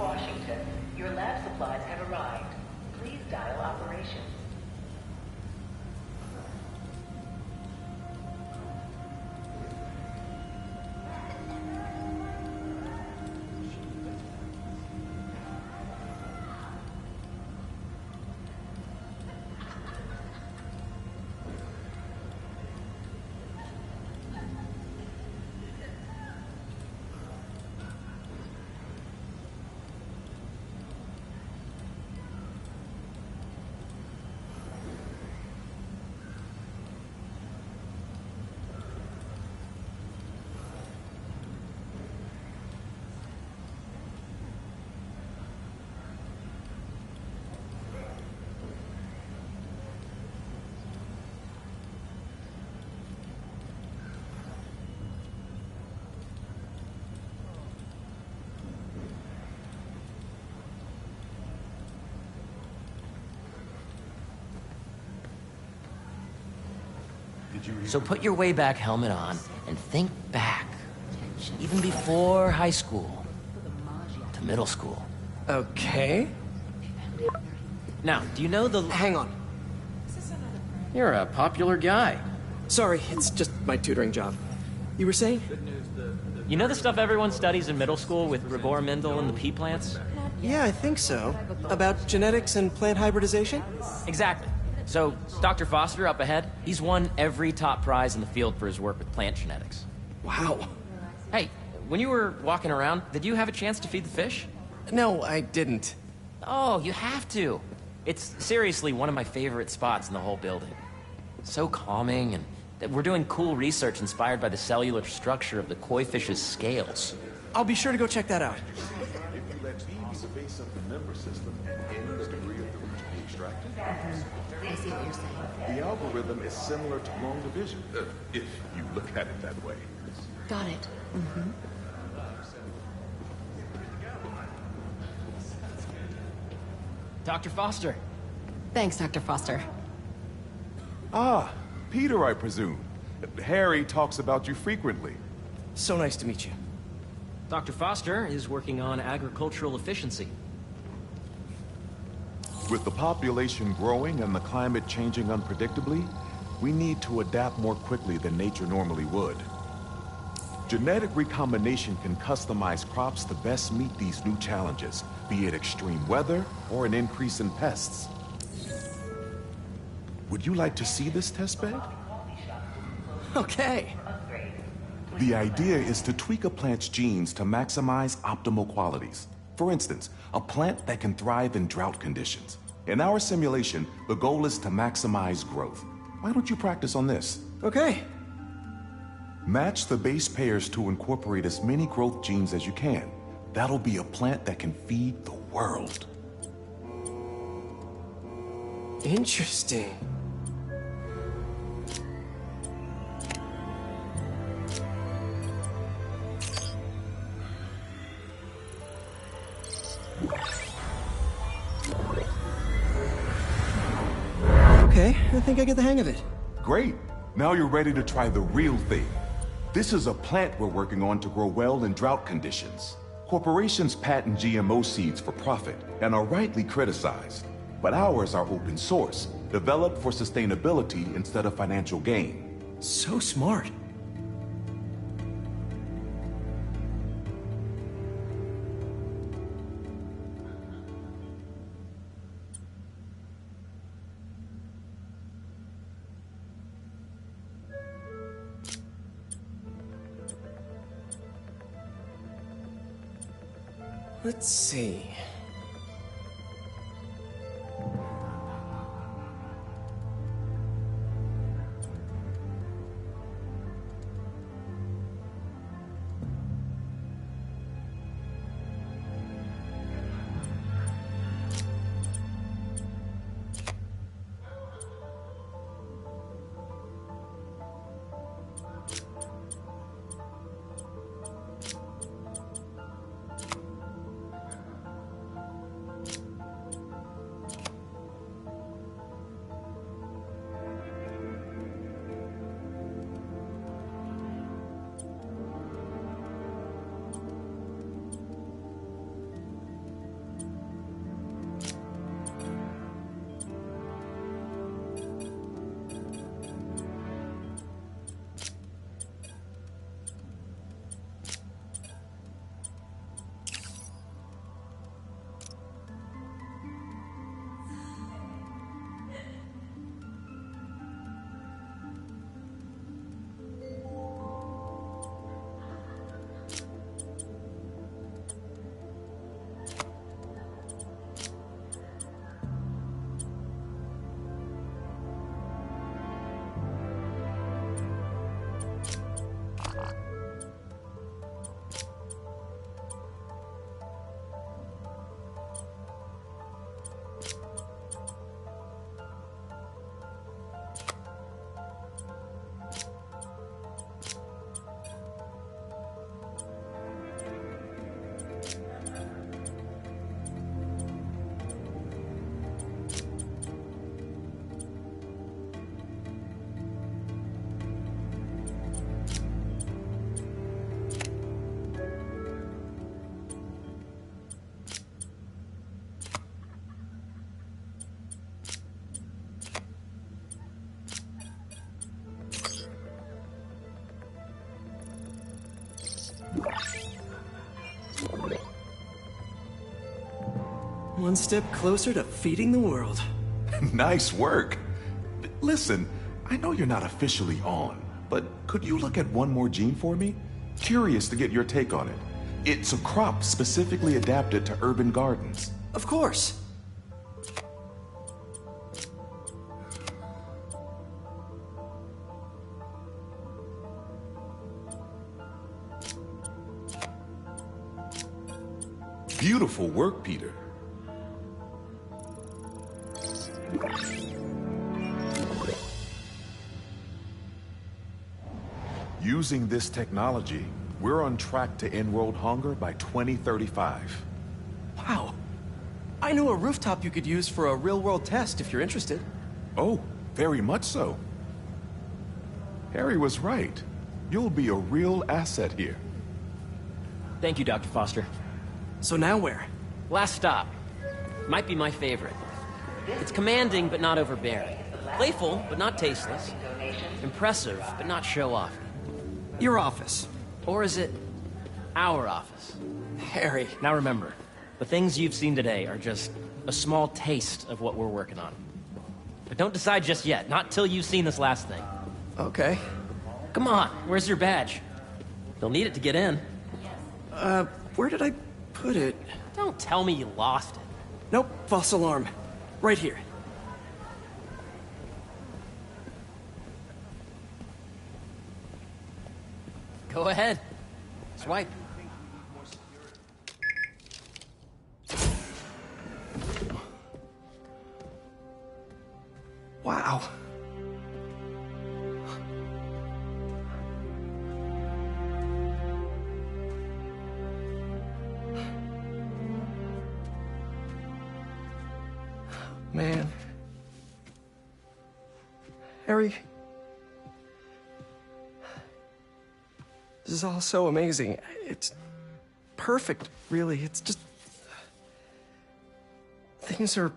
Washington. Your lab supplies have arrived. Please dial operations. So put your way back helmet on and think back. Even before high school. To middle school. Okay. Now, do you know the... Hang on. You're a popular guy. Sorry, it's just my tutoring job. You were saying? You know the stuff everyone studies in middle school with Gregor Mendel and the pea plants? Yeah, I think so. About genetics and plant hybridization? Exactly. So, Dr. Foster up ahead, he's won every top prize in the field for his work with plant genetics. Wow. Hey, when you were walking around, did you have a chance to feed the fish? No, I didn't. Oh, you have to. It's seriously one of my favorite spots in the whole building. So calming, and we're doing cool research inspired by the cellular structure of the koi fish's scales. I'll be sure to go check that out. If you let B be the base of the member system and N the degree of the root to be extracted, I see what you're saying. the algorithm is similar to long division, if you look at it that way. Got it. Mm-hmm. Dr. Foster. Thanks, Dr. Foster. Ah, Peter, I presume. Harry talks about you frequently. So nice to meet you. Dr. Foster is working on agricultural efficiency. With the population growing and the climate changing unpredictably, we need to adapt more quickly than nature normally would. Genetic recombination can customize crops to best meet these new challenges, be it extreme weather or an increase in pests. Would you like to see this test bed? Okay. The idea is to tweak a plant's genes to maximize optimal qualities. For instance, a plant that can thrive in drought conditions. In our simulation, the goal is to maximize growth. Why don't you practice on this? Okay. Match the base pairs to incorporate as many growth genes as you can. That'll be a plant that can feed the world. Interesting. Okay, I think I get the hang of it. Great. Now you're ready to try the real thing. This is a plant we're working on to grow well in drought conditions. Corporations patent GMO seeds for profit and are rightly criticized. But ours are open source, developed for sustainability instead of financial gain. So smart. Let's see. One step closer to feeding the world. Nice work. Listen, I know you're not officially on, but could you look at one more gene for me? Curious to get your take on it. It's a crop specifically adapted to urban gardens. Of course. Beautiful work, Peter. Using this technology, we're on track to end world hunger by 2035. Wow. I know a rooftop you could use for a real-world test if you're interested. Oh, very much so. Harry was right. You'll be a real asset here. Thank you, Dr. Foster. So now where? Last stop. Might be my favorite. It's commanding, but not overbearing. Playful, but not tasteless. Impressive, but not show-off. Your office. Or is it our office? Harry. Now remember, the things you've seen today are just a small taste of what we're working on. But don't decide just yet, not till you've seen this last thing. Okay. Come on, where's your badge? You'll need it to get in. Where did I put it? Don't tell me you lost it. Nope, false alarm. Right here. Go ahead. Swipe. Wow. Man. Harry. This is all so amazing. It's perfect, really. It's just... Things are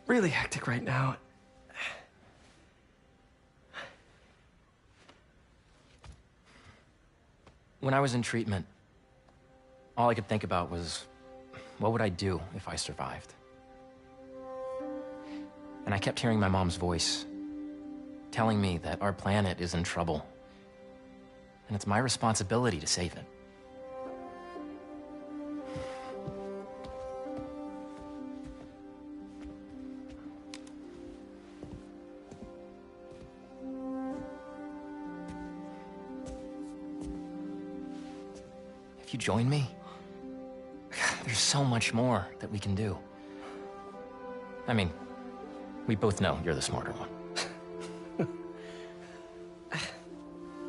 really hectic right now. When I was in treatment, all I could think about was, what would I do if I survived? And I kept hearing my mom's voice, telling me that our planet is in trouble, and it's my responsibility to save it. If you join me, there's so much more that we can do. I mean, we both know you're the smarter one.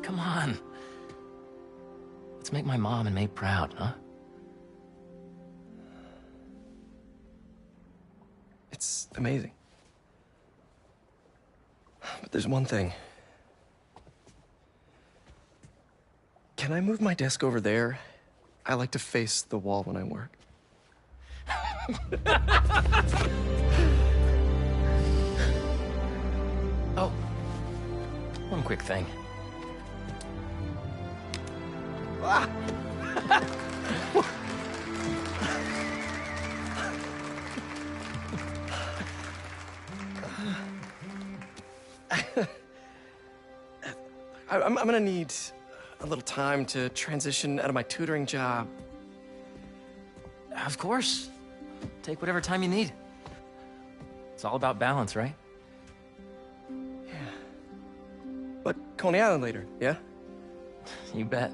Come on. Let's make my mom and May proud, huh? It's amazing. But there's one thing. Can I move my desk over there? I like to face the wall when I work. Oh, one quick thing. Ah! I'm gonna need a little time to transition out of my tutoring job. Of course. Take whatever time you need. It's all about balance, right? Yeah. But Coney Island later, yeah? You bet.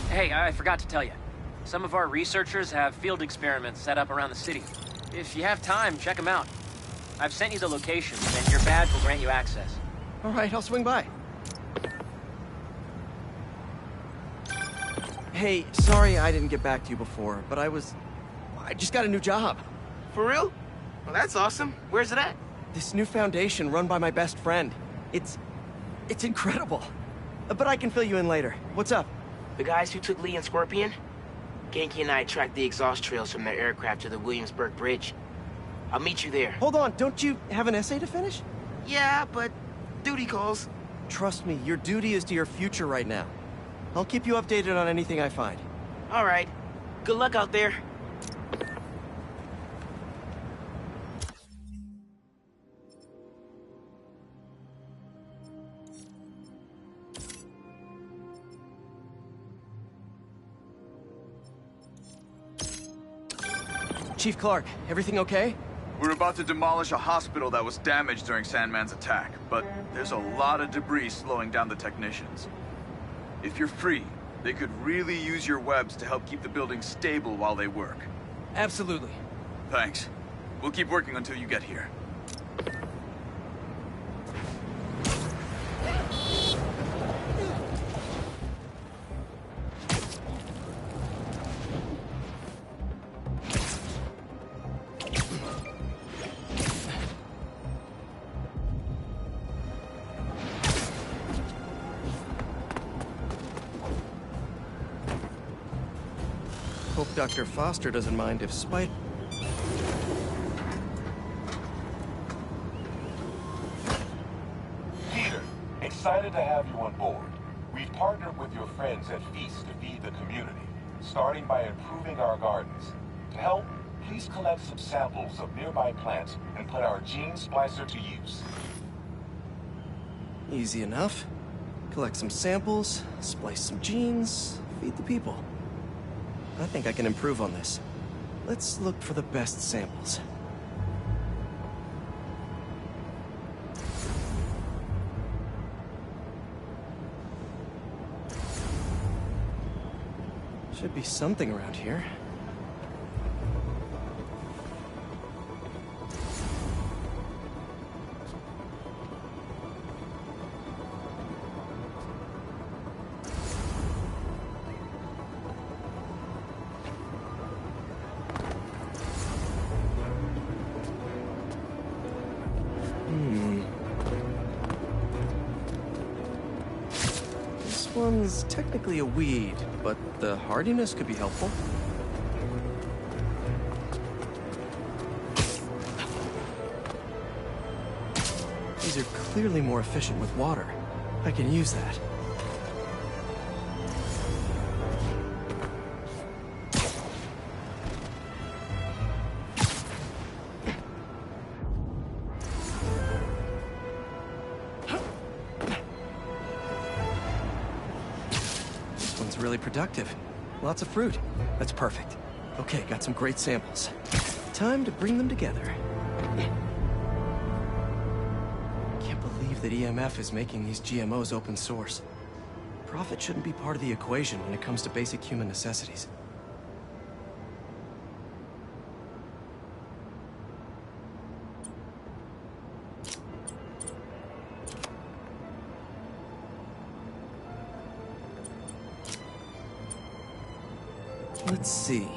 Hey, I forgot to tell you. Some of our researchers have field experiments set up around the city. If you have time, check them out. I've sent you the locations, and your badge will grant you access. All right, I'll swing by. Hey, sorry I didn't get back to you before, but I just got a new job. For real? Well, that's awesome. Where's it at? This new foundation run by my best friend. It's incredible. But I can fill you in later. What's up? The guys who took Lee and Scorpion? Ganke and I tracked the exhaust trails from their aircraft to the Williamsburg Bridge. I'll meet you there. Hold on, don't you have an essay to finish? Yeah, but duty calls. Trust me, your duty is to your future right now. I'll keep you updated on anything I find. All right. Good luck out there. Chief Clark, everything okay? We're about to demolish a hospital that was damaged during Sandman's attack, but there's a lot of debris slowing down the technicians. If you're free, they could really use your webs to help keep the building stable while they work. Absolutely. Thanks. We'll keep working until you get here. Hope Dr. Foster doesn't mind if Spider... Peter, excited to have you on board. We've partnered with your friends at Feast to feed the community, starting by improving our gardens. To help, please collect some samples of nearby plants and put our gene splicer to use. Easy enough. Collect some samples, splice some genes, feed the people. I think I can improve on this. Let's look for the best samples. Should be something around here. This one's technically a weed, but the hardiness could be helpful. These are clearly more efficient with water. I can use that. This one's really productive. Lots of fruit. That's perfect. Okay, got some great samples. Time to bring them together. Can't believe that EMF is making these GMOs open source. Profit shouldn't be part of the equation when it comes to basic human necessities. Let's see.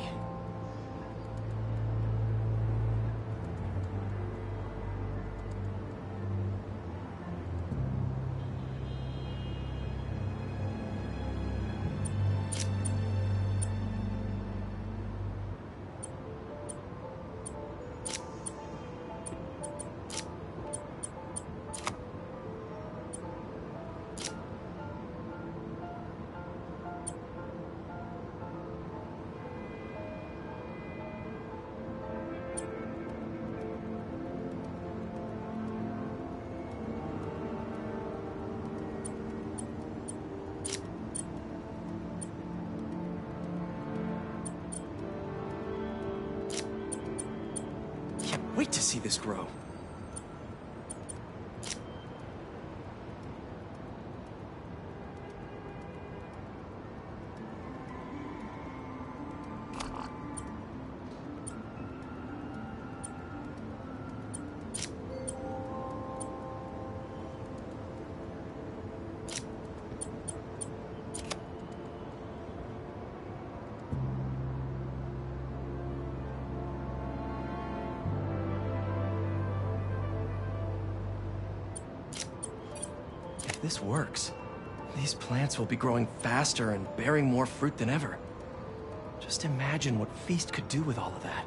Can't wait to see this grow. this works, these plants will be growing faster and bearing more fruit than ever. Just imagine what Feast could do with all of that.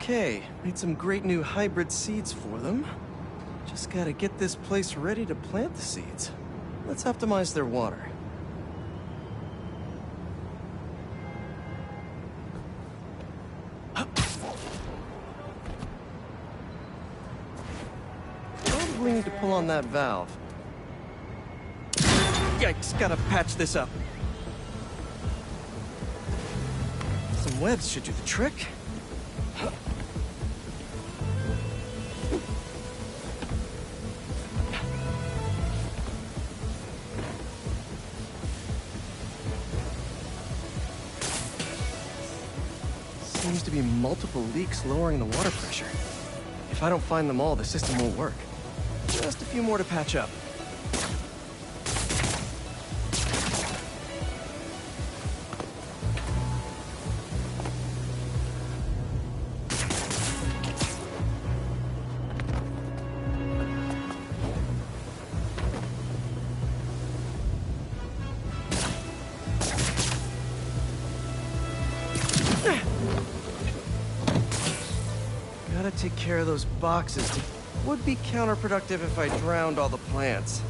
Okay, made some great new hybrid seeds for them. Just gotta get this place ready to plant the seeds. Let's optimize their water. Probably need to pull on that valve. Yikes, gotta patch this up. Some webs should do the trick. Seems to be multiple leaks lowering the water pressure. If I don't find them all, the system won't work. Just a few more to patch up. Gotta take care of those boxes. It would be counterproductive if I drowned all the plants.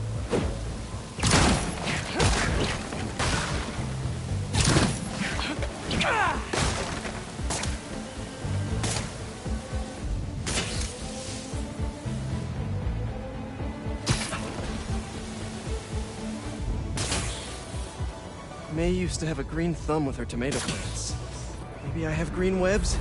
May used to have a green thumb with her tomato plants. Maybe I have green webs?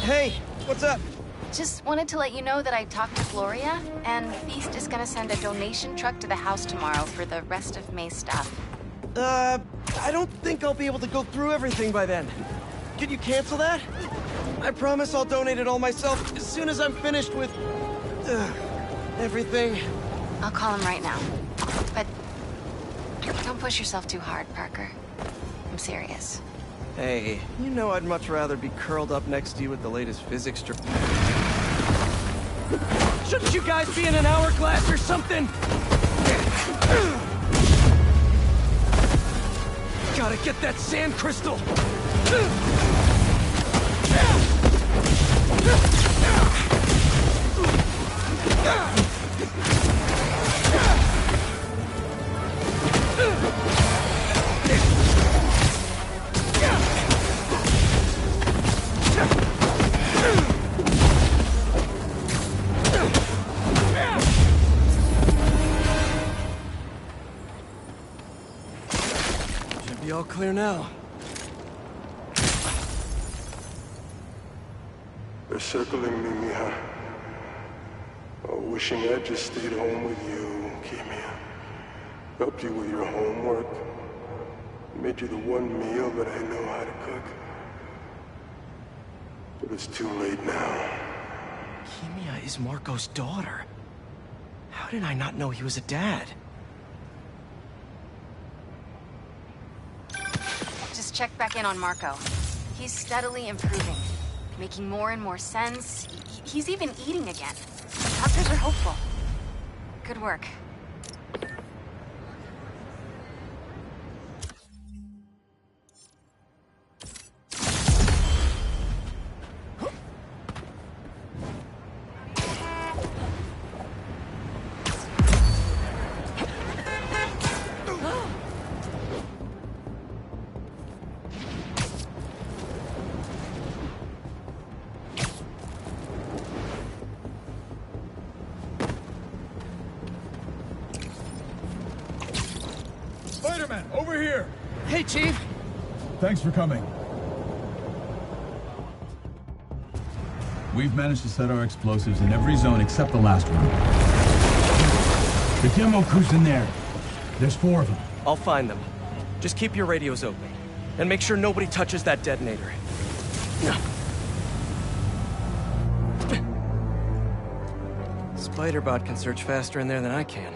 Hey, what's up? Just wanted to let you know that I talked to Gloria, and Feast is gonna send a donation truck to the house tomorrow for the rest of May's stuff. I don't think I'll be able to go through everything by then. Could you cancel that? I promise I'll donate it all myself as soon as I'm finished with... everything. I'll call him right now. But don't push yourself too hard, Parker. I'm serious. Hey, you know I'd much rather be curled up next to you with the latest physics Shouldn't you guys be in an hourglass or something? Gotta get that sand crystal! Should be all clear now. They're circling me, Mija. Oh, wishing I'd just stayed home with you, Kimia. Helped you with your homework. Made you the one meal that I know how to cook. But it's too late now. Kimia is Marco's daughter. How did I not know he was a dad? Just check back in on Marco. He's steadily improving, making more and more sense. He's even eating again. Doctors are hopeful. Good work. Spider-Man, over here! Hey, Chief! Thanks for coming. We've managed to set our explosives in every zone except the last one. The demo crew's in there. There's 4 of them. I'll find them. Just keep your radios open. And make sure nobody touches that detonator. Spider-Bot can search faster in there than I can.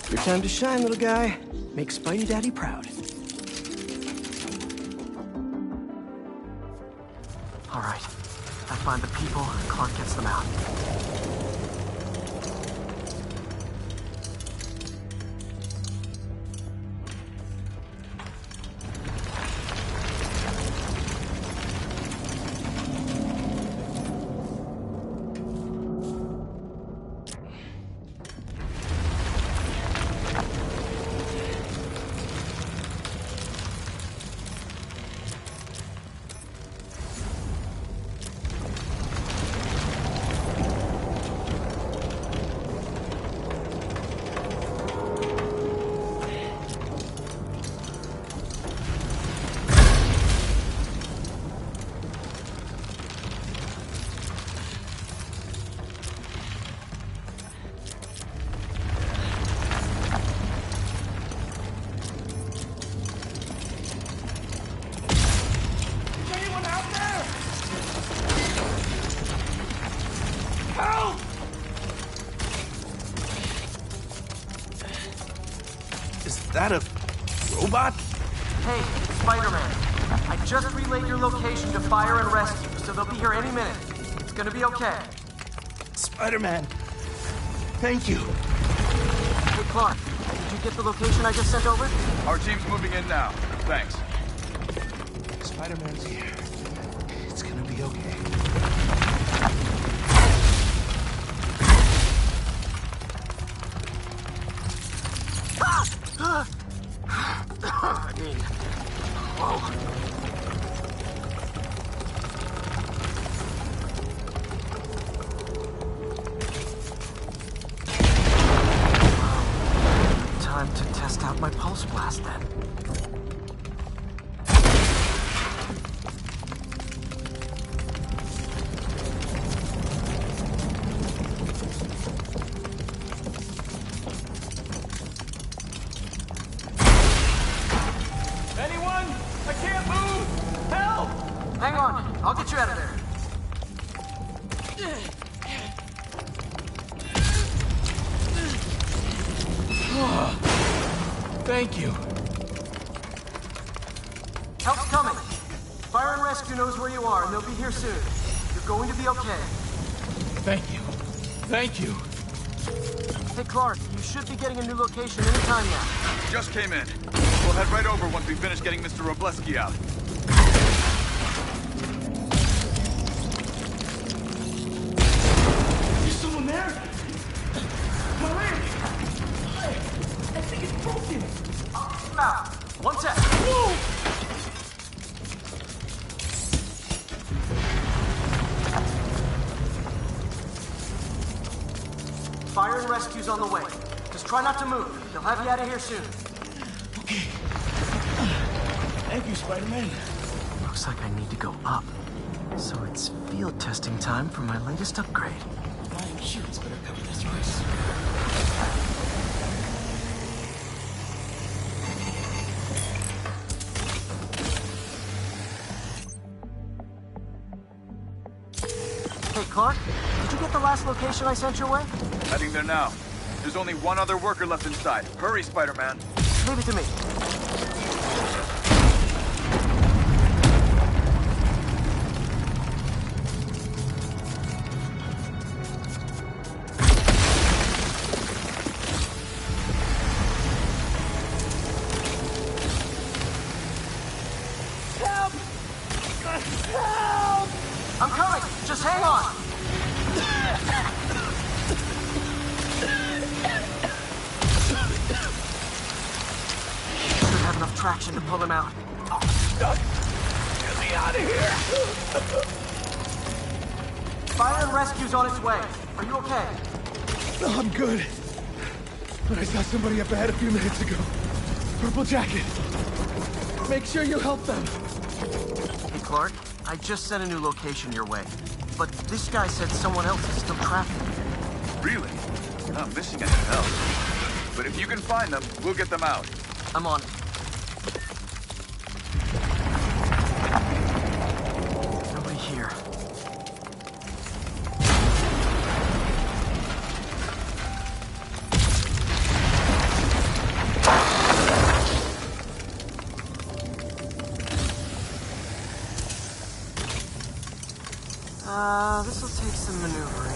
Your time to shine, little guy. Make Spidey Daddy proud. All right. I find the people, Clark gets them out. That a robot? Hey, it's Spider-Man. I just relayed your location to fire and rescue, so they'll be here any minute. It's gonna be okay. Spider-Man. Thank you. Hey, Clark, did you get the location I just sent over? Our team's moving in now. Thanks. Spider-Man's here. It's gonna be okay. I mean, whoa. Time to test out my pulse blast then. Hang on, I'll get you out of there. Thank you. Help's coming. Fire and Rescue knows where you are, and they'll be here soon. You're going to be okay. Thank you. Thank you. Hey, Clark, you should be getting a new location anytime now. Just came in. We'll head right over once we finish getting Mr. Robleski out. out. One sec. Fire and rescue's on the way. Just try not to move. They'll have you out of here soon. Okay. Thank you, Spider-Man. Looks like I need to go up. So it's field testing time for my latest upgrade. My insurance better cover this price. Hey, Clark, did you get the last location I sent your way? Heading there now. There's only one other worker left inside. Hurry, Spider-Man. Leave it to me. Help! Help! I'm coming! Just hang on! Should have enough traction to pull him out. I'm stuck! Get me out of here! Fire and rescue's on its way. Are you okay? No, I'm good. But I saw somebody up ahead a few minutes ago. Purple jacket. Make sure you help them. Hey, Clark, I just sent a new location your way. But this guy said someone else is still trapped. Really? You're not missing anything else. But if you can find them, we'll get them out. I'm on it. Nobody here. This'll take some maneuvering.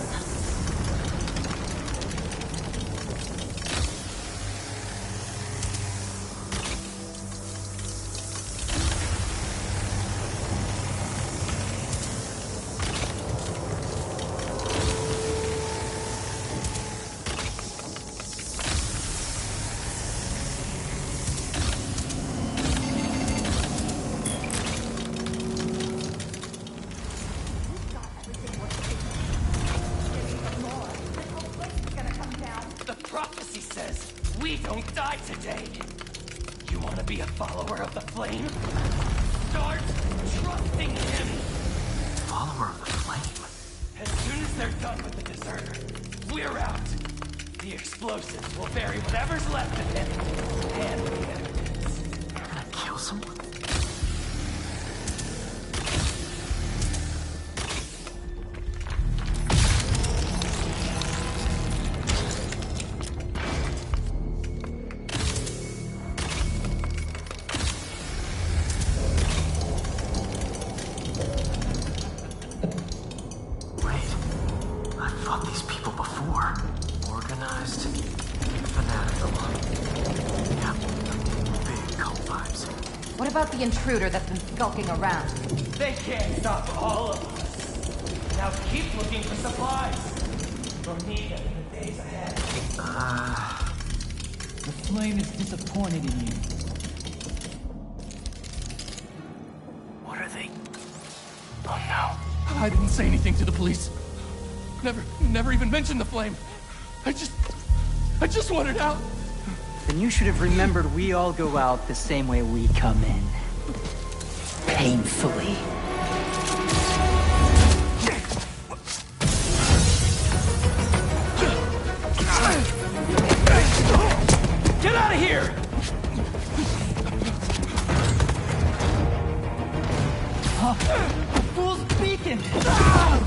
Prophecy says we don't die today. You want to be a follower of the flame? Start trusting him. Follower of the flame? As soon as they're done with the deserter, we're out. The explosives will bury whatever's left of him and the evidence. You're gonna kill someone? What about the intruder that's been skulking around? They can't stop all of us. Now keep looking for supplies. We'll need them in the days ahead. The flame is disappointed in you. What are they? Oh no. I didn't say anything to the police. Never even mentioned the flame. I just wanted out. Then you should have remembered we all go out the same way we come in. Painfully. Get out of here! Fool's beacon!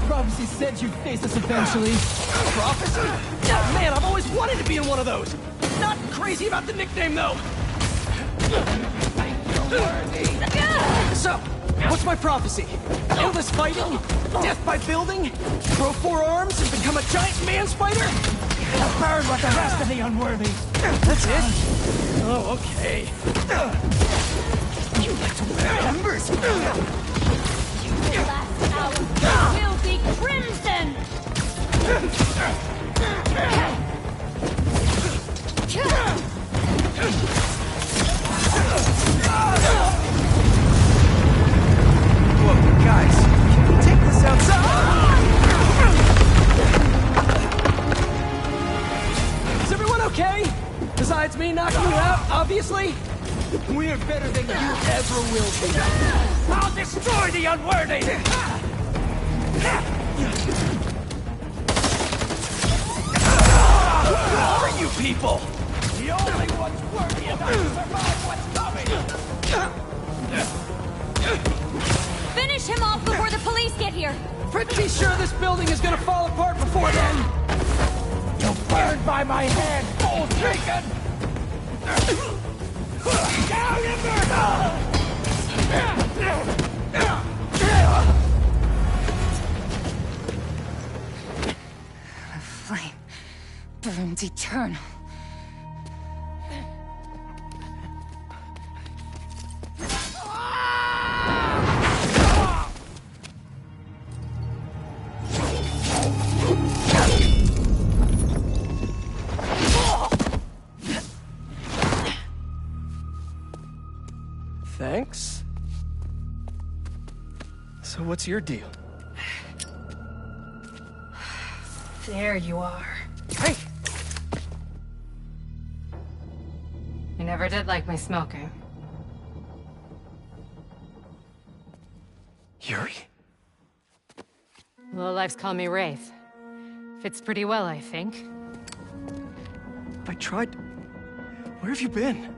Prophecy said you'd face us eventually. Prophecy? Man, I've always wanted to be in one of those. Not crazy about the nickname, though. So, what's my prophecy? Endless fighting? Death by building? Grow 4 arms and become a giant man spider? Burn like the rest of the unworthy. That's it? Oh, okay. You like to wear embers? Your last hour will be crimson! unworthy? We're better than you ever will be. I'll destroy the unworthy! Who are you people? The only ones worthy enough to survive what's coming! Finish him off before the police get here! Pretty sure this building is gonna fall apart before then! You'll burn by my hand, old bacon! Down and The flame burns eternal. Thanks. So what's your deal? There you are. Hey! You never did like my smoking. Yuri? Lowlifes call me Wraith. Fits pretty well, I think. I tried... Where have you been?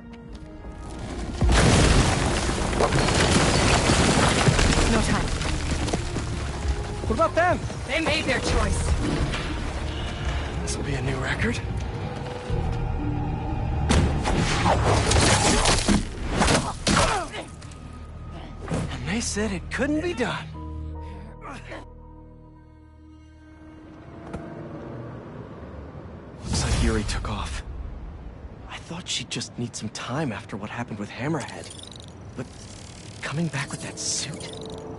No time. What about them? They made their choice. This'll be a new record. And they said it couldn't be done. Looks like Yuri took off. I thought she'd just need some time after what happened with Hammerhead. But coming back with that suit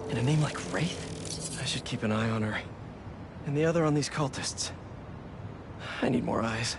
and a name like Wraith? I should keep an eye on her. And the other on these cultists. I need more eyes.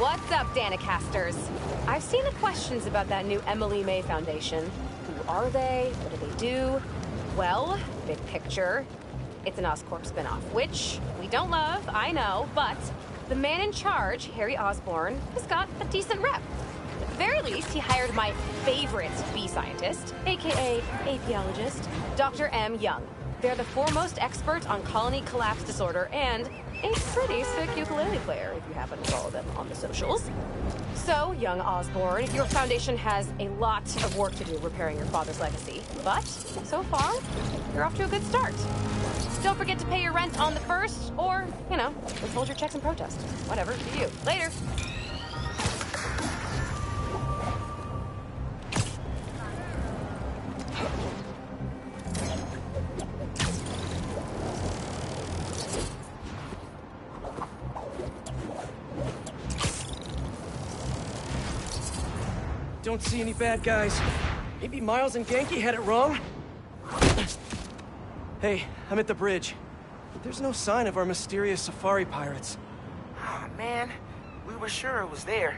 What's up, Danicasters? I've seen the questions about that new Emily May Foundation. Who are they? What do they do? Well, big picture, it's an Oscorp spinoff, which we don't love, I know, but the man in charge, Harry Osborn, has got a decent rep. At the very least, he hired my favorite bee scientist, aka apiologist, Dr. M. Young. They're the foremost expert on colony collapse disorder and a pretty sick ukulele player, if you happen to follow them on the socials. So, young Osborn, your foundation has a lot of work to do repairing your father's legacy. But, so far, you're off to a good start. Don't forget to pay your rent on the 1st, or, you know, withhold your checks in protest. Whatever, do you. Later. Don't see any bad guys. Maybe Miles and Genki had it wrong? Hey, I'm at the bridge. There's no sign of our mysterious safari pirates. Oh, man. We were sure it was there.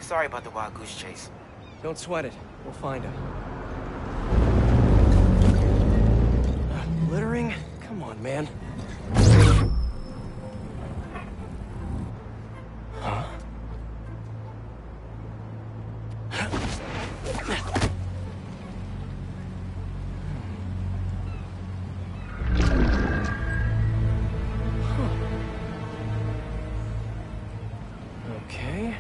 Sorry about the wild goose chase. Don't sweat it. We'll find him. Littering? Come on, man. Huh? Okay.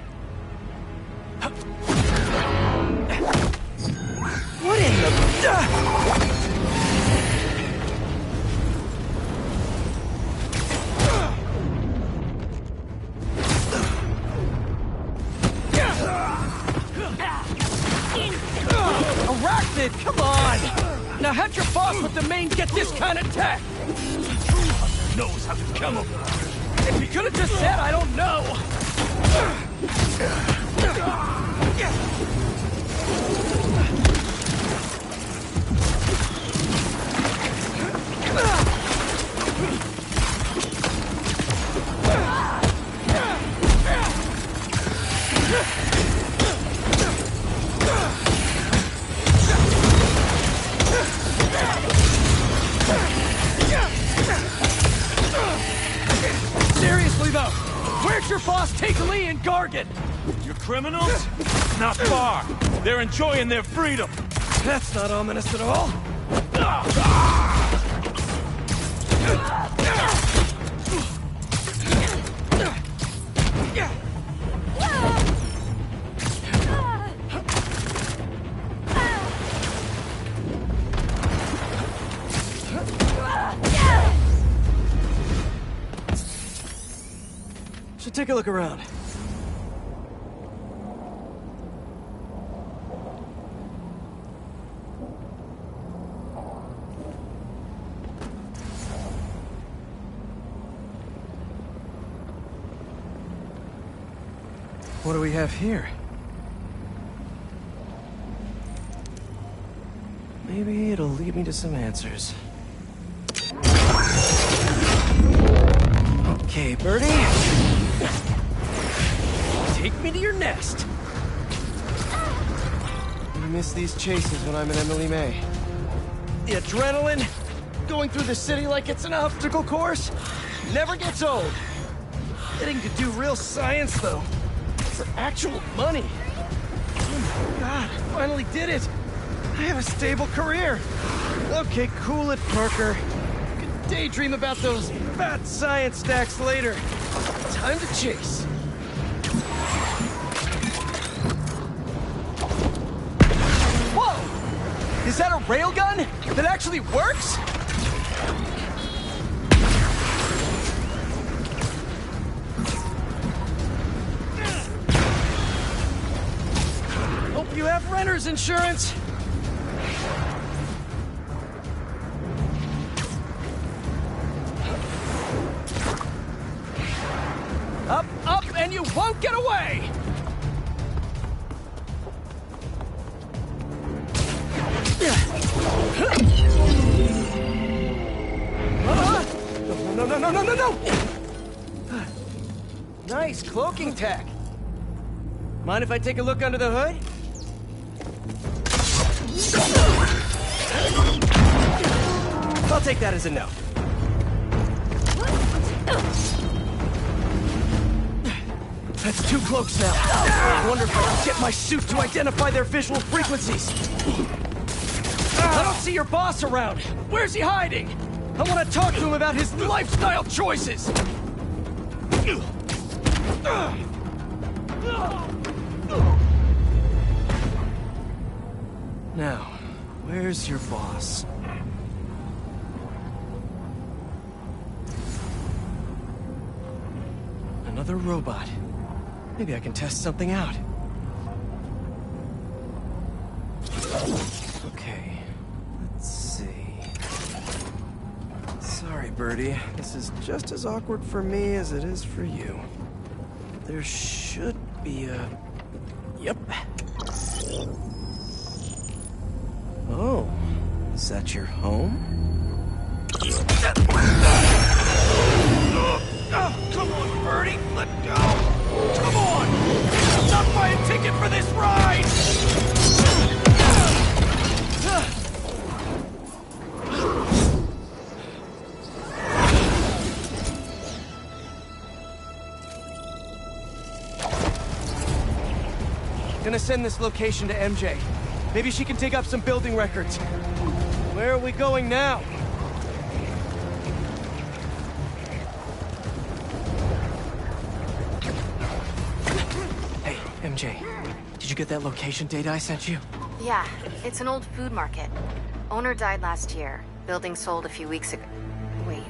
What in the... Arachnid, come on! Now how'd your boss with the main get this kind of tech? Knows how to kill him. If you could have just said, I don't know. Seriously though, where'd your boss take Lee and Gargan? Your criminals? Not far. They're enjoying their freedom. That's not ominous at all. Should take a look around. What do we have here? Maybe it'll lead me to some answers. Okay, Birdie. Take me to your nest. I miss these chases when I'm in Emily May. The adrenaline, going through the city like it's an obstacle course, never gets old. Getting to do real science, though, for actual money. Oh my God, finally did it. I have a stable career. Okay, cool it, Parker. You can daydream about those fat science stacks later. Time to chase. Whoa! Is that a railgun that actually works? Hope you have renter's insurance. Up, up, and you won't get away! No! Nice cloaking tech. Mind if I take a look under the hood? I'll take that as a no. That's 2 cloaks now. I wonder if I can get my suit to identify their visual frequencies. I don't see your boss around. Where's he hiding? I want to talk to him about his lifestyle choices. Now, where's your boss? Another robot. Maybe I can test something out. Okay, let's see. Sorry, Birdie. This is just as awkward for me as it is for you. There should be a... Yep. Oh, is that your home? Oh, come on, Birdie, let go! Come on! I'll not buy a ticket for this ride! Gonna send this location to MJ. Maybe she can dig up some building records. Where are we going now? Hey, MJ. Did you get that location data I sent you? Yeah, it's an old food market. Owner died last year. Building sold a few weeks ago. Wait.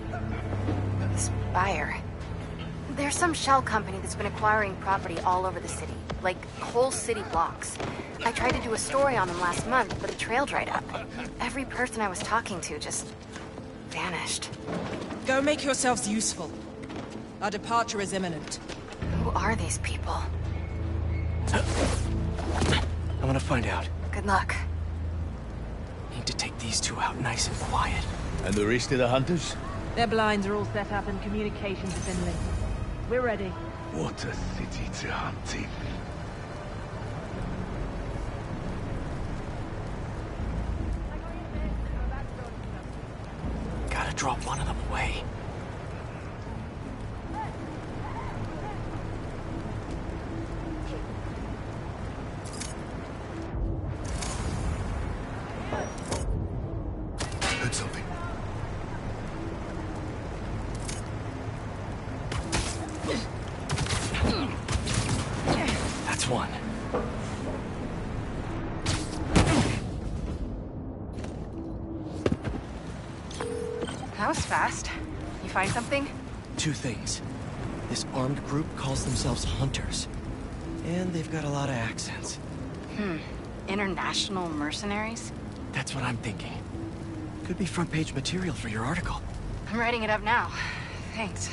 This buyer. There's some shell company that's been acquiring property all over the city. Like, whole city blocks. I tried to do a story on them last month, but the trail dried up. Every person I was talking to just... vanished. Go make yourselves useful. Our departure is imminent. Who are these people? I'm gonna find out. Good luck. Need to take these 2 out nice and quiet. And the rest of the hunters? Their blinds are all set up and communications have been linked. We're ready. What a city to hunt in. Gotta drop one of them away. Heard something. That's one. That was fast. You find something? 2 things. This armed group calls themselves Hunters. And they've got a lot of accents. International mercenaries? That's what I'm thinking. Could be front-page material for your article. I'm writing it up now. Thanks.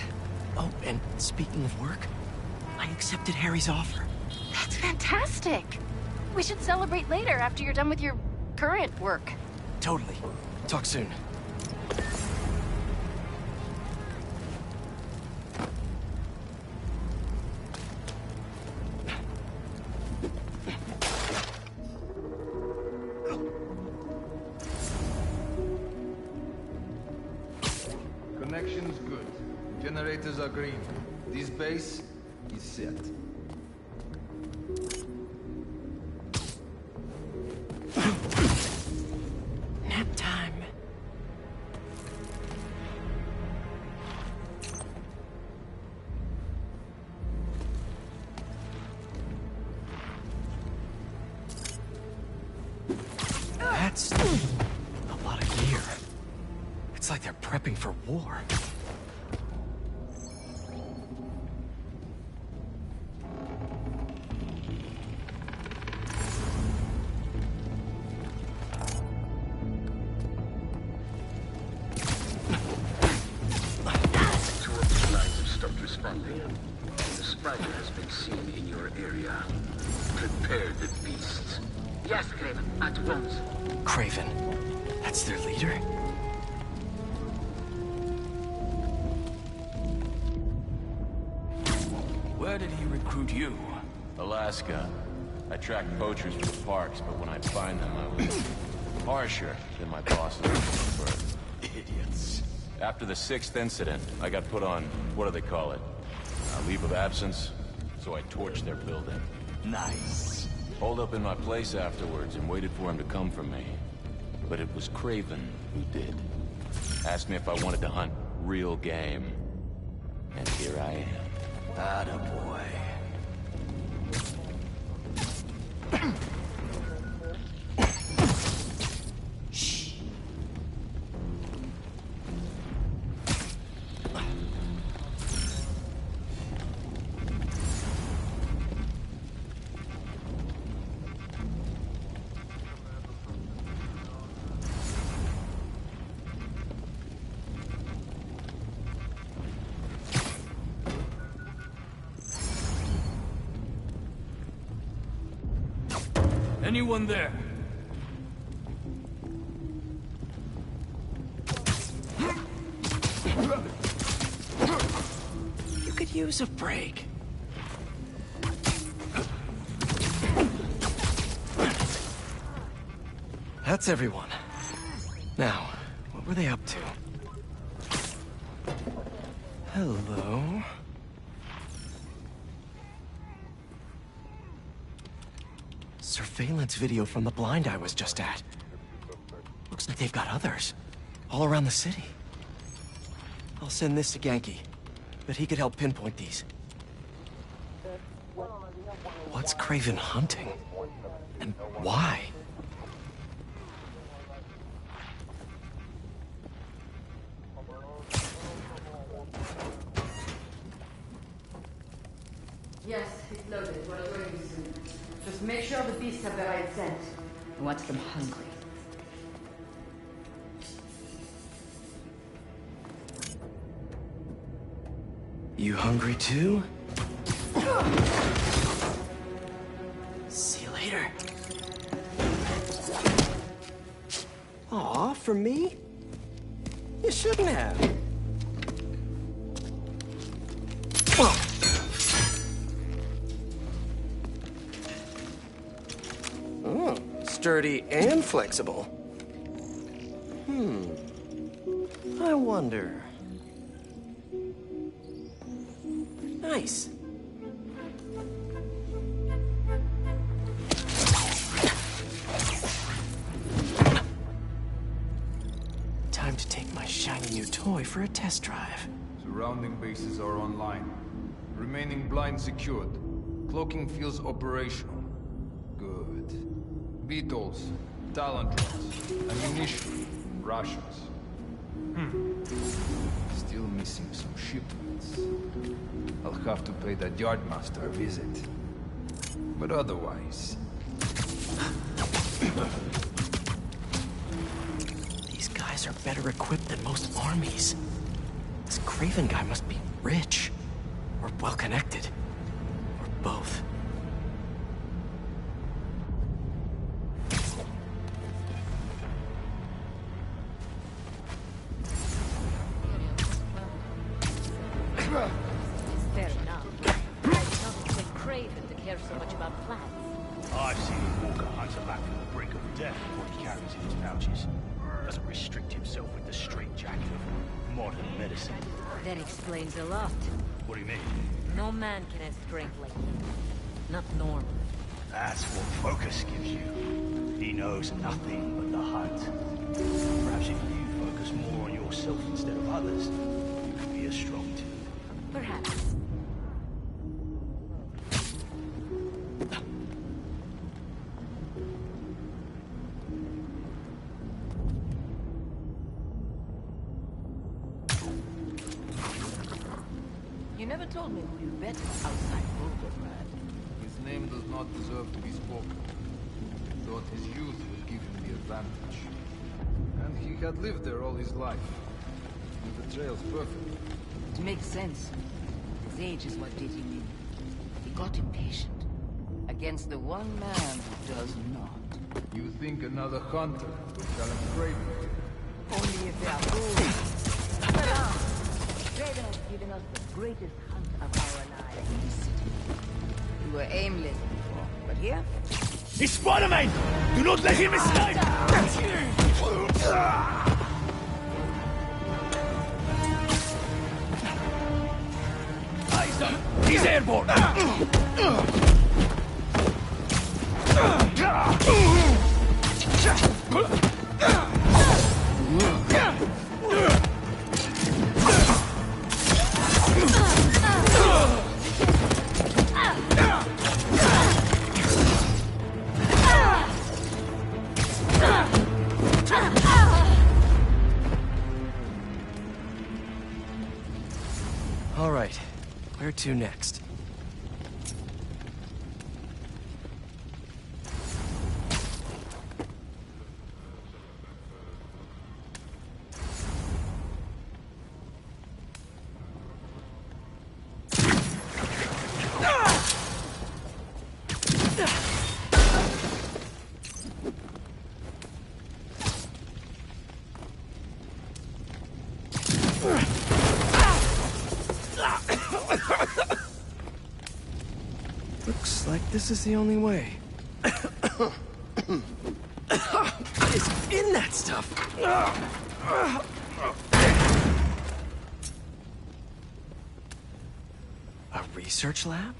Oh, and speaking of work, I accepted Harry's offer. That's fantastic! We should celebrate later after you're done with your current work. Totally. Talk soon. Connection's good. Generators are green. This base is set. Nap time. That's a lot of gear. It's like they're prepping for war. The spider has been seen in your area. Prepare the beasts. Yes, Craven, at once. Craven. That's their leader? Where did he recruit you? Alaska. I track poachers from the parks, but when I find them, I was harsher than my bosses prefer. Idiots. After the 6th incident, I got put on, what do they call it? A leave of absence, so I torched their building. Nice. Holed up in my place afterwards and waited for him to come for me. But it was Craven who did. Asked me if I wanted to hunt real game. And here I am. Attaboy. Anyone there? You could use a break. That's everyone. Now, what were they up to? Hello? Surveillance video from the blind I was just at. Looks like they've got others. All around the city. I'll send this to Genki. But he could help pinpoint these. What's Craven hunting? And why? Yes, it's loaded. We're ready soon. Just make sure the beasts have the right scent. I want them hungry. You hungry too? See you later. Aw, for me? You shouldn't have. Whoa. Oh, sturdy and flexible. I wonder. Nice. Time to take my shiny new toy for a test drive. Surrounding bases are online. Remaining blind secured. Cloaking fields operational. Good. Beetles, talent drops, ammunition, rations. Still missing some shipments. I'll have to pay that yardmaster a visit. But otherwise... These guys are better equipped than most armies. This Craven guy must be rich. Or well-connected. Or both. Fair enough. I don't think Craven to care so much about plants. I've seen Walker hunt a back from the brink of death with what he carries in his pouches. Doesn't restrict himself with the straitjacket of modern medicine. That explains a lot. What do you mean? No man can have strength like him. Not normal. That's what focus gives you. He knows nothing but the hunt. Perhaps if you focus more on yourself instead of others, you could be as strong too. Perhaps. You never told me who you bet outside Volgograd. His name does not deserve to be spoken. Thought his youth would give him the advantage. And he had lived there all his life. The trail's perfect. It makes sense. His age is what did him in. He got impatient. Against the one man who does not. You think another hunter will challenge Craven? Only if they are bold. Kraven has given us the greatest hunt of our lives in this city. We were aimless before, but here... He's Spider-Man! Do not let him escape! Eyes up! He's airborne! All right, where to next? Looks like this is the only way. What is in that stuff? A research lab?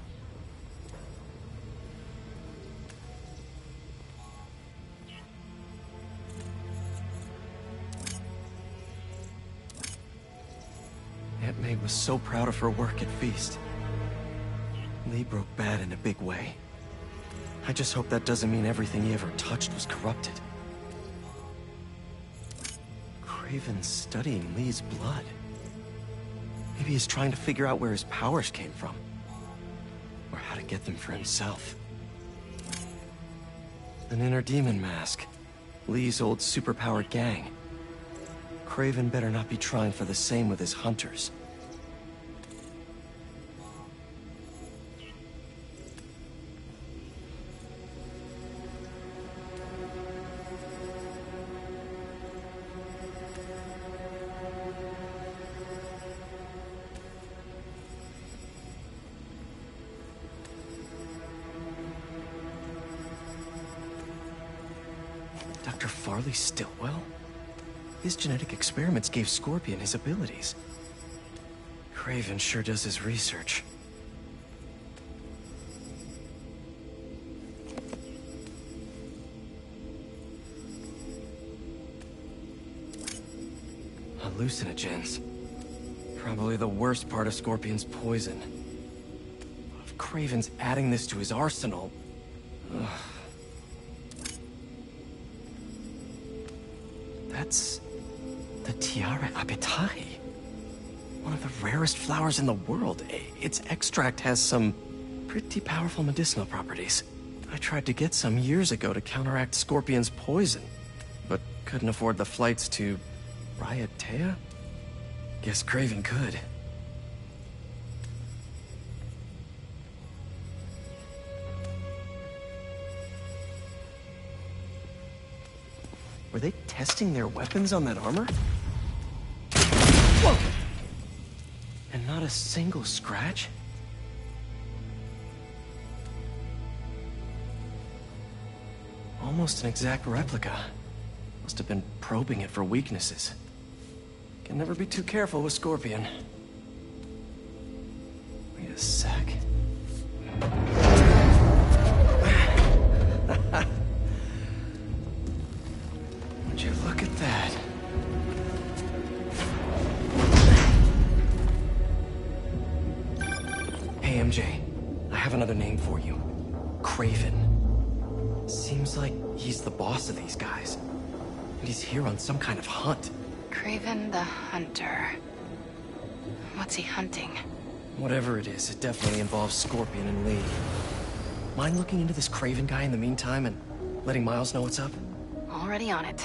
Aunt May was so proud of her work at Feast. Lee broke bad in a big way. I just hope that doesn't mean everything he ever touched was corrupted. Kraven's studying Lee's blood. Maybe he's trying to figure out where his powers came from. Or how to get them for himself. An inner demon mask. Lee's old superpowered gang. Kraven better not be trying for the same with his hunters. Dr. Farley Stillwell? His genetic experiments gave Scorpion his abilities. Kraven sure does his research. Hallucinogens. Probably the worst part of Scorpion's poison. If Kraven's adding this to his arsenal... Ugh. That's... the Tiara Apitai. One of the rarest flowers in the world. Its extract has some pretty powerful medicinal properties. I tried to get some years ago to counteract Scorpion's poison, but couldn't afford the flights to Raiatea? Guess Kraven could. Were they testing their weapons on that armor? Whoa! And not a single scratch? Almost an exact replica. Must have been probing it for weaknesses. Can never be too careful with Scorpion. Wait a sec. Would you look at that? Hey, MJ. I have another name for you. Kraven. Seems like he's the boss of these guys. And he's here on some kind of hunt. Kraven the Hunter. What's he hunting? Whatever it is, it definitely involves Scorpion and Lee. Mind looking into this Kraven guy in the meantime and letting Miles know what's up? Already on it.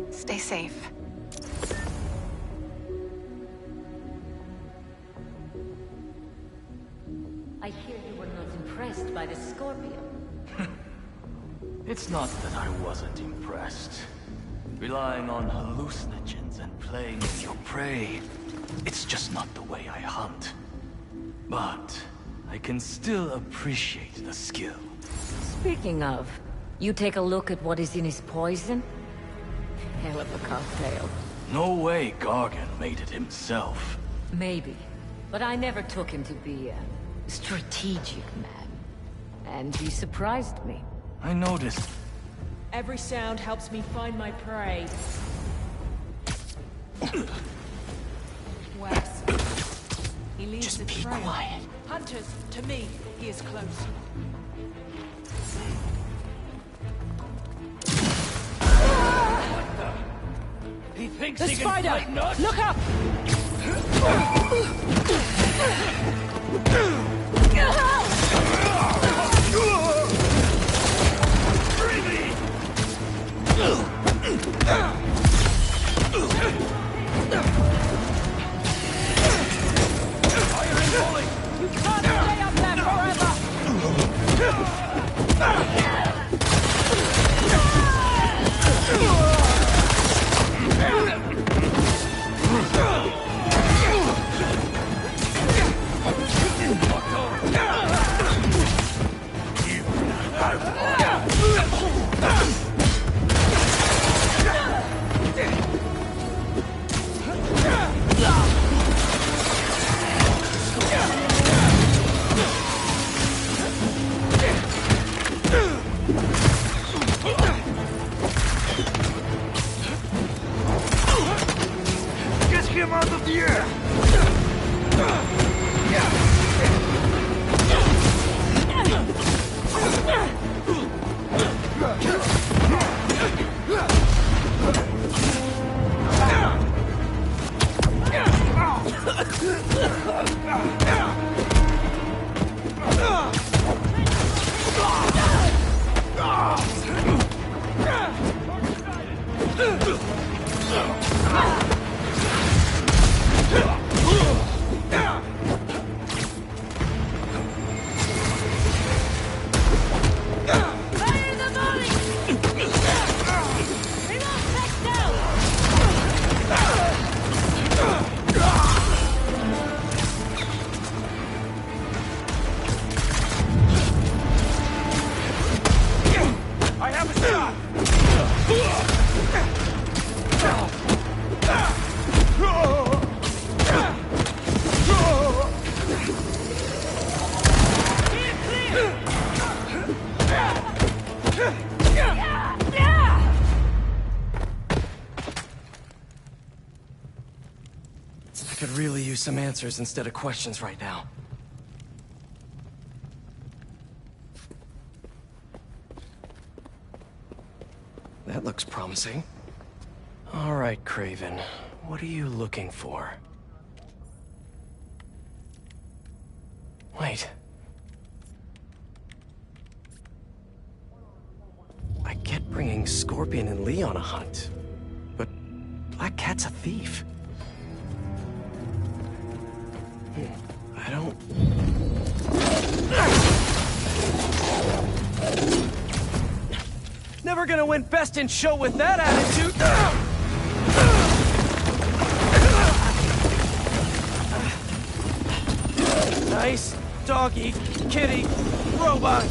Stay safe. I hear you were not impressed by the Scorpion. It's not that I wasn't impressed. Relying on hallucinogens and playing with your prey It's just not the way I hunt. But I can still appreciate the skill. Speaking of, you take a look at what is in his poison? Hell of a cocktail. No way Gargan made it himself. Maybe. But I never took him to be a strategic man. And he surprised me. I noticed. Every sound helps me find my prey. Wes. He leaves Just a be trail. quiet. Hunters, to me, he is close. He thinks The he spider! can frighten us? Look up! You can't stay up there forever! Get him out of the air! I have a shot! I could really use some answers instead of questions right now. That looks promising. All right, Craven. What are you looking for? Wait. I get bringing Scorpion and Lee on a hunt, but Black Cat's a thief. I don't... Never gonna win Best in Show with that attitude! Nice doggy, kitty, robot!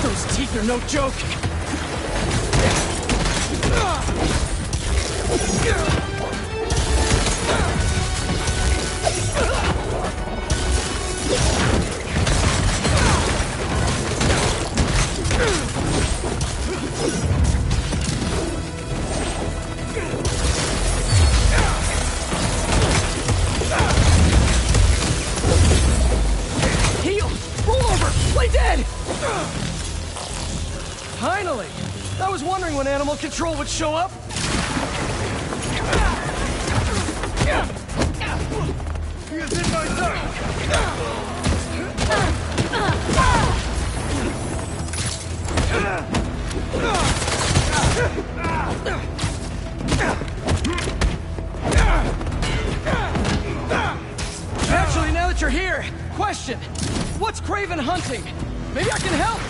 Those teeth are no joke! Heal! Roll over! Play dead! Finally! I was wondering when Animal Control would show up. He is in my sight! you're here, question. What's Craven hunting? Maybe I can help.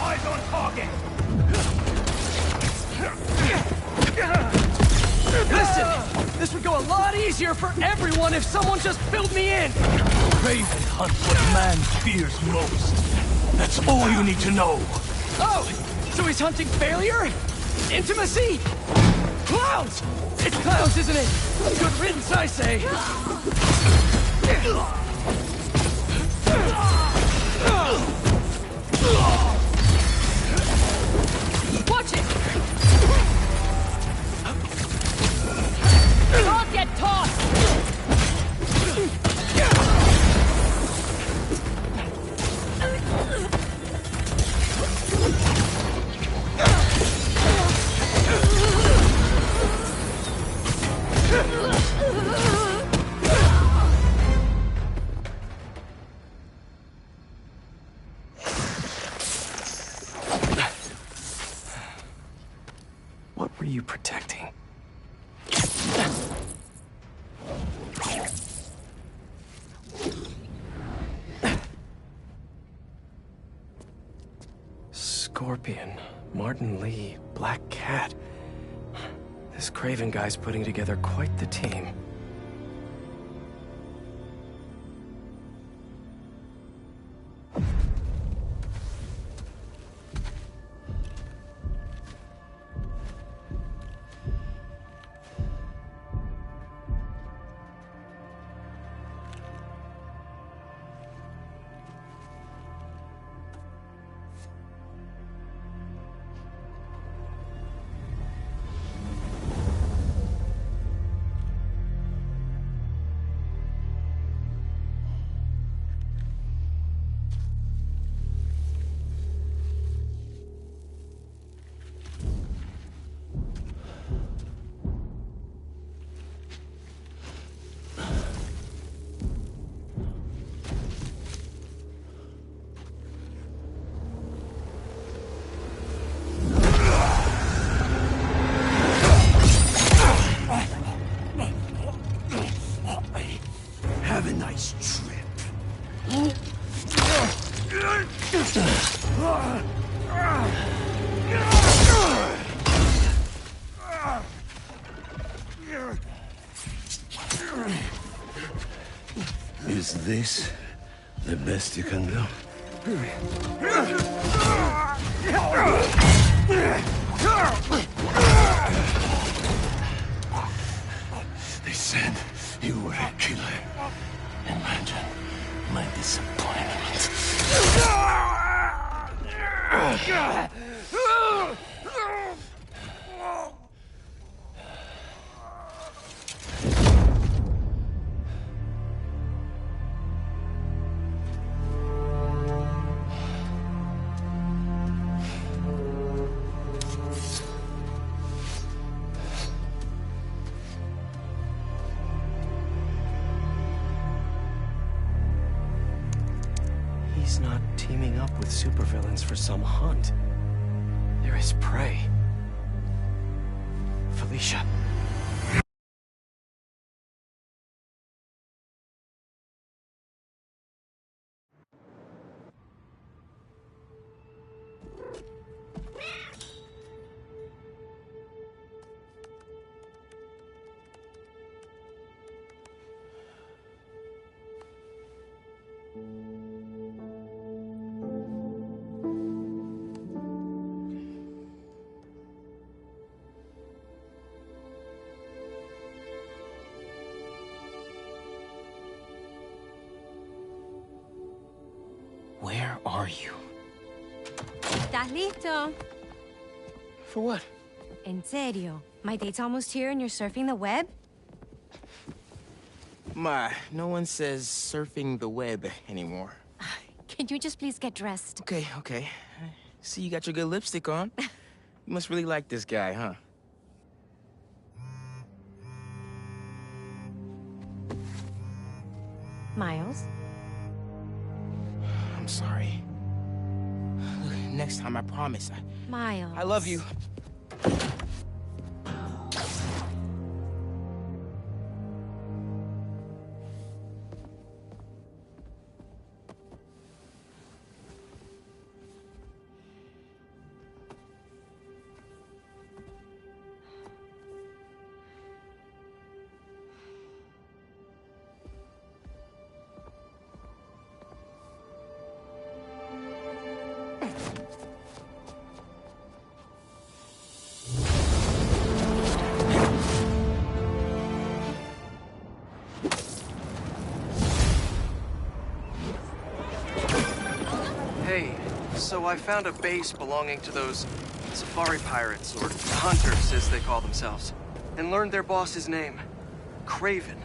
Eyes on target! Listen, this would go a lot easier for everyone if someone just filled me in. Craven hunts what man fears most. That's all you need to know. Oh, so he's hunting failure? Intimacy? Clowns! It's clowns, isn't it? Good riddance, I say. Watch it! Don't get tossed! What were you protecting? Scorpion, Martin Lee, Black Cat. This Craven guy's putting together quite the team. Have a nice trip. Is this the best you can do? They said you were a killer. Imagine my disappointment. He's not teaming up with supervillains for some hunt. They're his prey. Felicia. Where are you? ¿Estás listo? For what? En serio. My date's almost here and you're surfing the web? Ma, no one says surfing the web anymore. Can you just please get dressed? Okay, okay. See, you got your good lipstick on. You must really like this guy, huh? Miles? I'm sorry. Look, next time I promise promise. Miles. I love you. Hey, so I found a base belonging to those safari pirates, or hunters as they call themselves, and learned their boss's name, Kraven.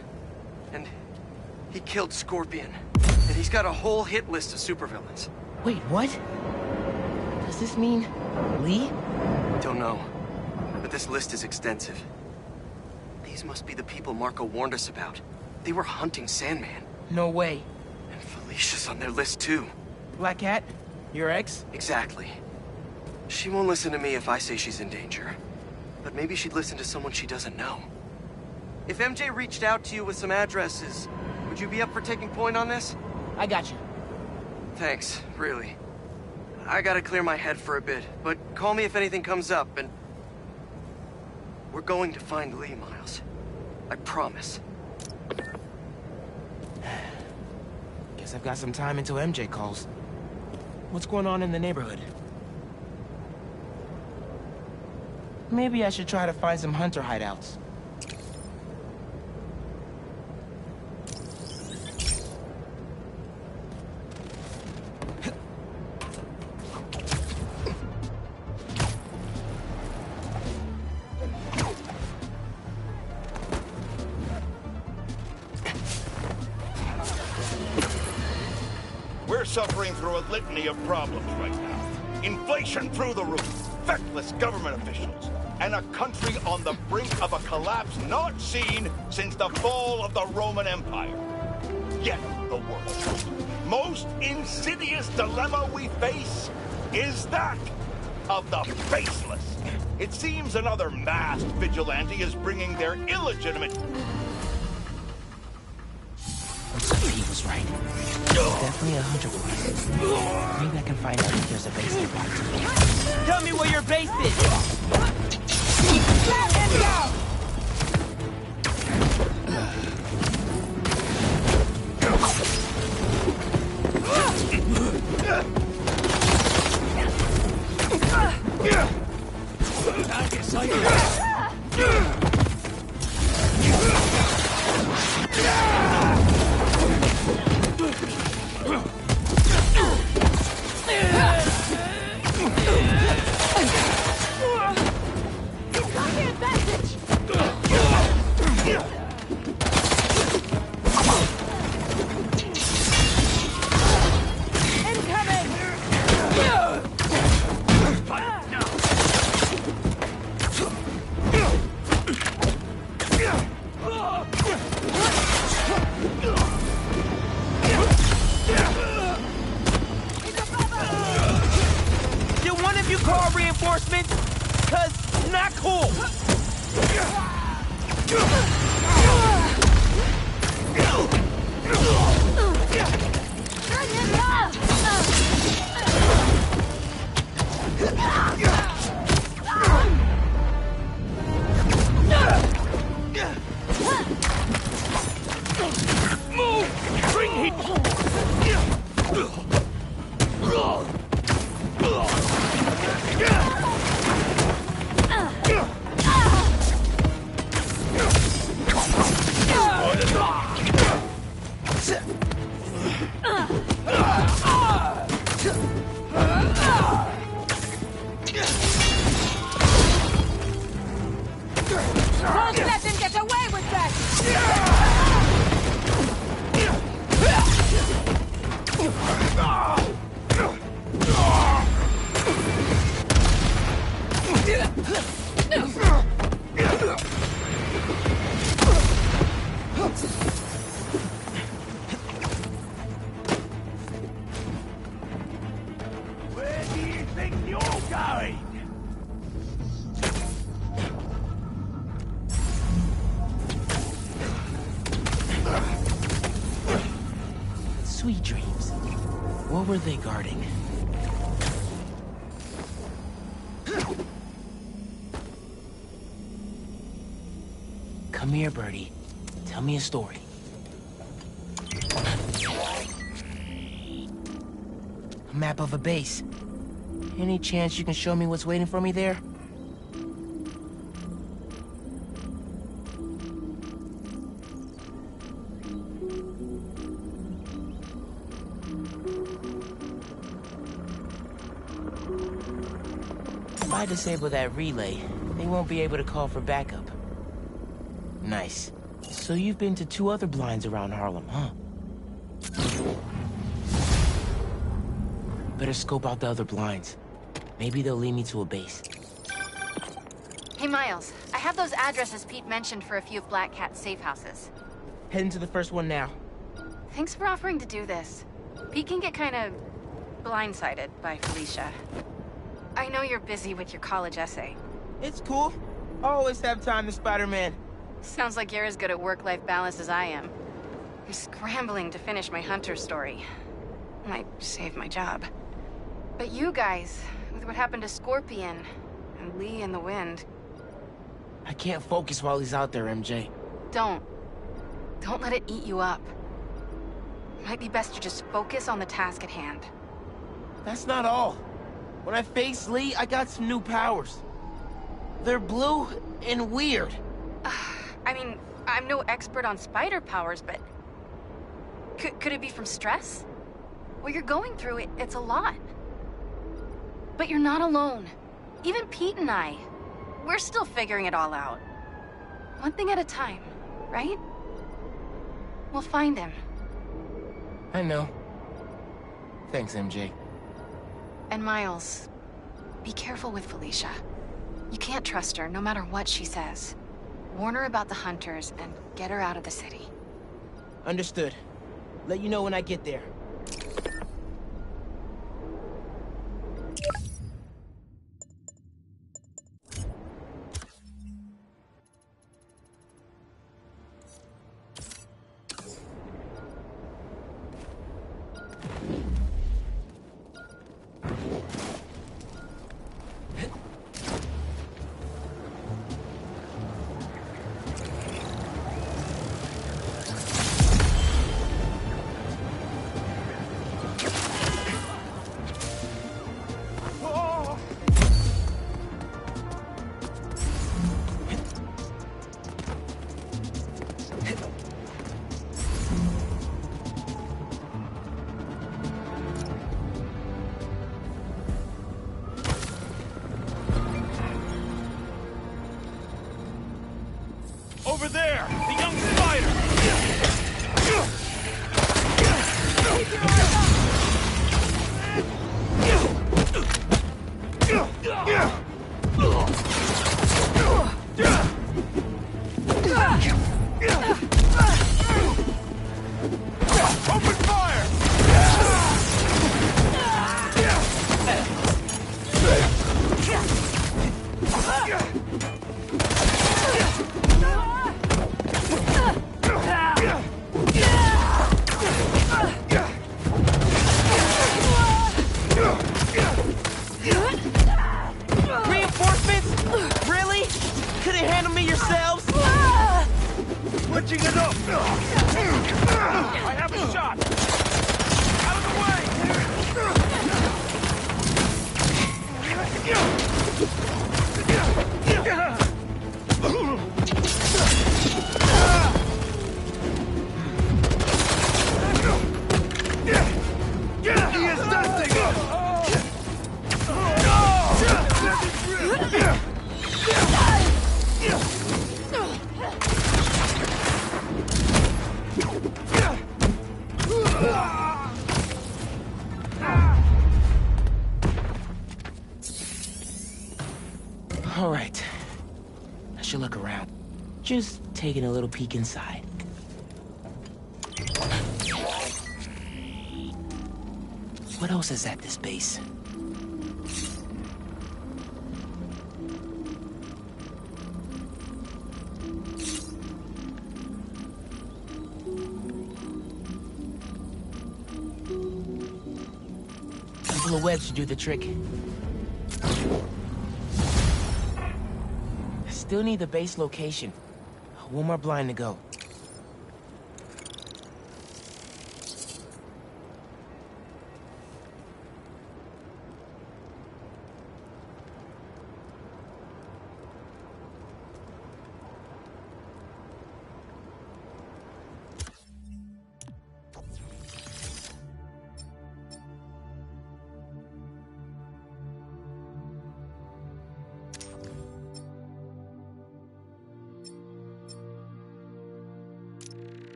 And he killed Scorpion. And he's got a whole hit list of supervillains. Wait, what? Does this mean Lee? Don't know, but this list is extensive. These must be the people Marco warned us about. They were hunting Sandman. No way. And Felicia's on their list too. Black Cat? Your ex? Exactly. She won't listen to me if I say she's in danger. But maybe she'd listen to someone she doesn't know. If MJ reached out to you with some addresses, would you be up for taking point on this? I got you. Thanks, really. I gotta clear my head for a bit, but call me if anything comes up, and... we're going to find Lee, Miles. I promise. Guess I've got some time until MJ calls. What's going on in the neighborhood? Maybe I should try to find some hunter hideouts. We're suffering through a litany of problems right now. Inflation through the roof, feckless government officials, and a country on the brink of a collapse not seen since the fall of the Roman Empire. Yet the world's most insidious dilemma we face is that of the faceless. It seems another masked vigilante is bringing their illegitimate... He was right. There's definitely a hunter one. Maybe I can find out if there's a base nearby. Tell me where your base is! Let him go! going? Sweet dreams. What were they guarding? Come here, Birdie. Tell me a story. A map of a base. Any chance you can show me what's waiting for me there? If I disable that relay, they won't be able to call for backup. Nice. So you've been to 2 other blinds around Harlem, huh? Better scope out the other blinds. Maybe they'll lead me to a base. Hey, Miles. I have those addresses Pete mentioned for a few of Black Cat's safe houses. Heading to the first one now. Thanks for offering to do this. Pete can get kind of blindsided by Felicia. I know you're busy with your college essay. It's cool. I always have time to Spider-Man. Sounds like you're as good at work-life balance as I am. I'm scrambling to finish my Hunter story. Might save my job. But you guys, with what happened to Scorpion, and Lee in the Wind... I can't focus while he's out there, MJ. Don't let it eat you up. Might be best to just focus on the task at hand. That's not all. When I face Lee, I got some new powers. They're blue and weird. I mean, I'm no expert on spider powers, but... Could it be from stress? What you're going through, it's a lot. But you're not alone. Even Pete and I, we're still figuring it all out. One thing at a time, right? We'll find him. I know. Thanks, MJ. And Miles, be careful with Felicia. You can't trust her, no matter what she says. Warn her about the Hunters and get her out of the city. Understood. Let you know when I get there. Over there! The young spider! Open fire! Reinforcements? Really? Couldn't handle me yourselves? Switching it up! I have a shot! Out of the He is nothing! All right. I should look around. Just taking a little peek inside. What else is at this base? web should do the trick. Still need the base location. One more blind to go.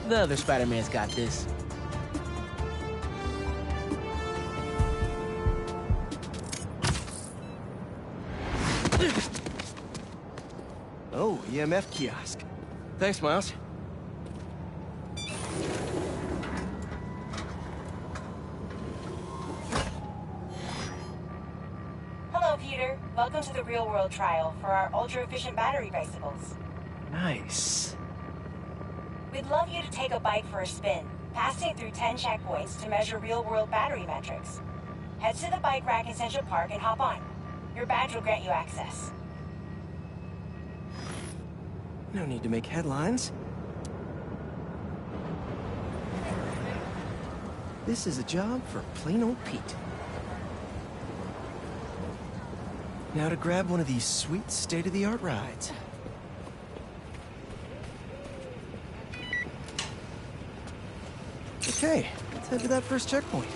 The other Spider-Man's got this. Oh, EMF kiosk. Thanks, Miles. Hello, Peter. Welcome to the real-world trial for our ultra-efficient battery bicycles. Nice. We'd love you to take a bike for a spin, passing through 10 checkpoints to measure real-world battery metrics. Head to the bike rack in Central Park and hop on. Your badge will grant you access. No need to make headlines. This is a job for plain old Pete. Now to grab one of these sweet state-of-the-art rides. Okay, let's head to that first checkpoint.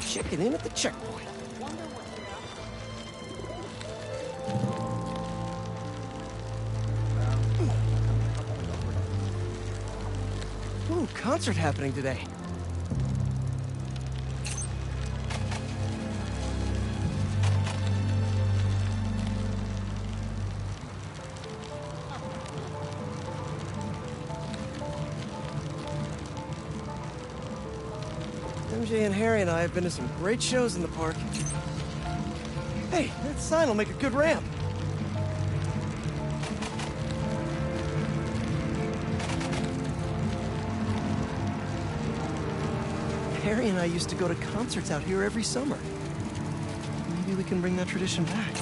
Checking in at the checkpoint. Ooh, concert happening today. MJ and Harry and I have been to some great shows in the park. Hey, that sign will make a good ramp. Harry and I used to go to concerts out here every summer. Maybe we can bring that tradition back.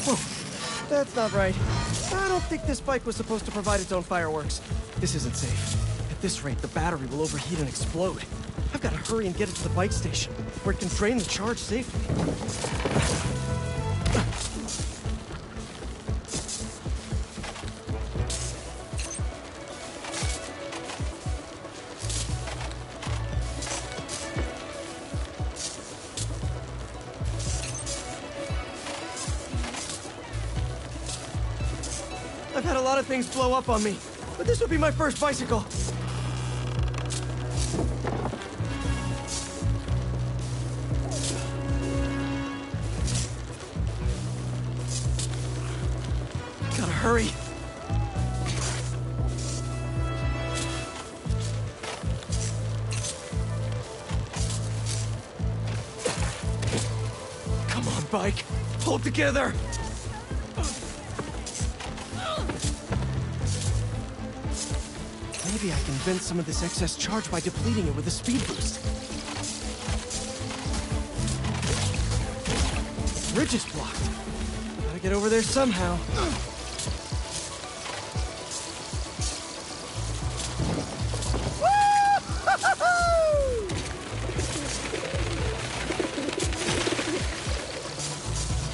Whoa, that's not right. I don't think this bike was supposed to provide its own fireworks. This isn't safe. At this rate, the battery will overheat and explode. I've got to hurry and get it to the bike station, where it can drain the charge safely. I've had a lot of things blow up on me, but this would be my first bicycle. Gotta hurry. Come on, bike. Hold together. Maybe I can vent some of this excess charge by depleting it with a speed boost. The bridge is blocked. Gotta get over there somehow.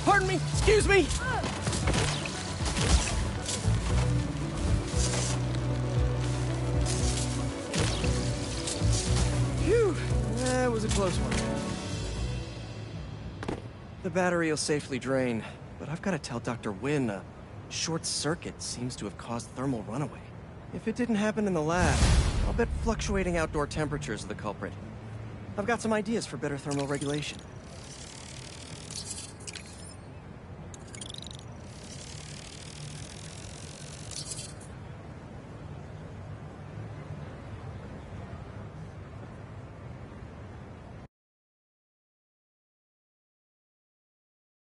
Pardon me, excuse me. Phew, that was a close one. The battery will safely drain, but I've got to tell Dr. Wynn a short circuit seems to have caused thermal runaway. If it didn't happen in the lab, I'll bet fluctuating outdoor temperatures are the culprit. I've got some ideas for better thermal regulation.